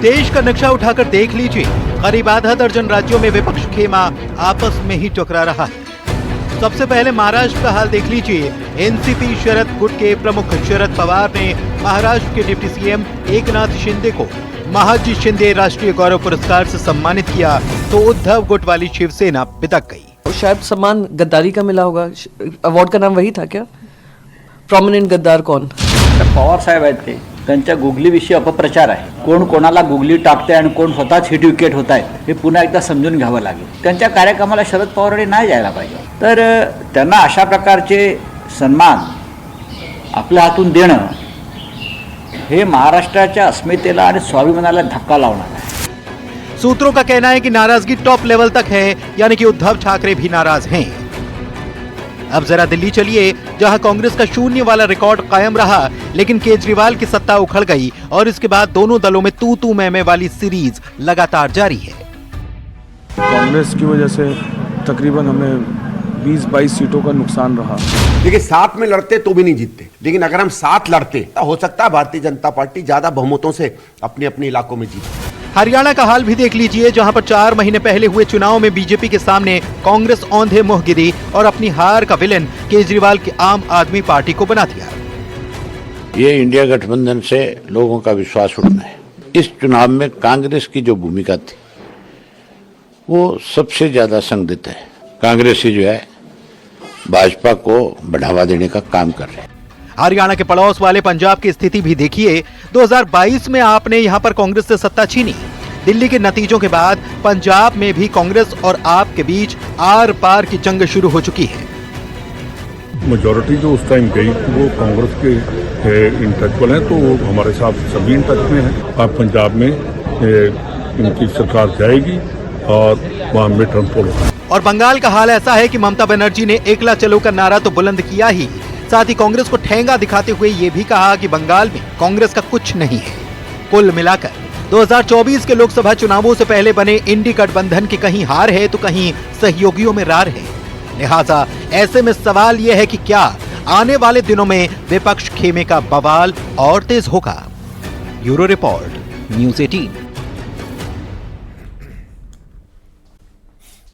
देश का नक्शा उठाकर देख लीजिए, करीब आधा दर्जन राज्यों में विपक्ष खेमा आपस में ही टकरा रहा है। सबसे पहले महाराष्ट्र का हाल देख लीजिए। एनसीपी शरद गुट के प्रमुख शरद पवार ने महाराष्ट्र के डिप्टी सीएम एकनाथ शिंदे को महाजी शिंदे राष्ट्रीय गौरव पुरस्कार से सम्मानित किया, तो उद्धव गुट वाली शिवसेना बिदक गई। शायद सम्मान गद्दारी का मिला होगा। अवार्ड का नाम वही था क्या? प्रॉमिनेंट गद्दार कौन? पवार साहेब आहेत ते, त्यांच्या गुगलीविषयी अपप्रचार आहे। कोण कोणाला गुगली टाकते आणि कोण स्वतःच हिट विकेट होत आहे हे पुन्हा एकदा समजून घ्यावं लागेल। त्यांच्या कार्यक्रमाला शरद पवारांनी नाही जायला पाहिजे। तर त्यांना अशा प्रकारचे सन्मान आपल्या हातून देणं हे महाराष्ट्राच्या अस्मितेला आणि स्वाभिमानाला धक्का लावणार आहे। सूत्रों का कहना है कि नाराजगी टॉप लेवल तक है, यानी कि उद्धव ठाकरे भी नाराज हैं। अब जरा दिल्ली चलिए, जहां कांग्रेस का शून्य वाला रिकॉर्ड कायम रहा, लेकिन केजरीवाल की सत्ता उखड़ गई और इसके बाद दोनों दलों में तू मैं वाली सीरीज लगातार जारी है। कांग्रेस की वजह से तकरीबन हमें 20-22 सीटों का नुकसान रहा। देखिए, साथ में लड़ते तो भी नहीं जीतते, लेकिन अगर हम साथ लड़ते तो हो सकता है भारतीय जनता पार्टी ज्यादा बहुमतों से अपने अपने इलाकों में जीते। हरियाणा का हाल भी देख लीजिए, जहां पर 4 महीने पहले हुए चुनाव में बीजेपी के सामने कांग्रेस औंधे मुंह गिरी और अपनी हार का विलेन केजरीवाल की आम आदमी पार्टी को बना दिया। ये इंडिया गठबंधन से लोगों का विश्वास उठना है। इस चुनाव में कांग्रेस की जो भूमिका थी वो सबसे ज्यादा संदिग्ध है। कांग्रेस ही जो है भाजपा को बढ़ावा देने का काम कर रहे हैं। हरियाणा के पड़ोस वाले पंजाब की स्थिति भी देखिए। 2022 में आपने यहां पर कांग्रेस से सत्ता छीनी। दिल्ली के नतीजों के बाद पंजाब में भी कांग्रेस और आप के बीच आर पार की जंग शुरू हो चुकी है। मेजॉरिटी जो उस टाइम गई वो कांग्रेस के इन टच पर है, तो हमारे साथ सभी इन टच में है। अब पंजाब में इनकी सरकार जाएगी और वहाँ मिड टर्म पोल होगा। और बंगाल का हाल ऐसा है कि ममता बनर्जी ने एकला चलो का नारा तो बुलंद किया ही, साथ ही कांग्रेस को ठेंगा दिखाते हुए ये भी कहा कि बंगाल में कांग्रेस का कुछ नहीं है। कुल मिलाकर 2024 के लोकसभा चुनावों से पहले बने इंडी गठबंधन की कहीं हार है तो कहीं सहयोगियों में रार है। लिहाजा ऐसे में सवाल यह है कि क्या आने वाले दिनों में विपक्ष खेमे का बवाल और तेज होगा? Bureau report, news 18।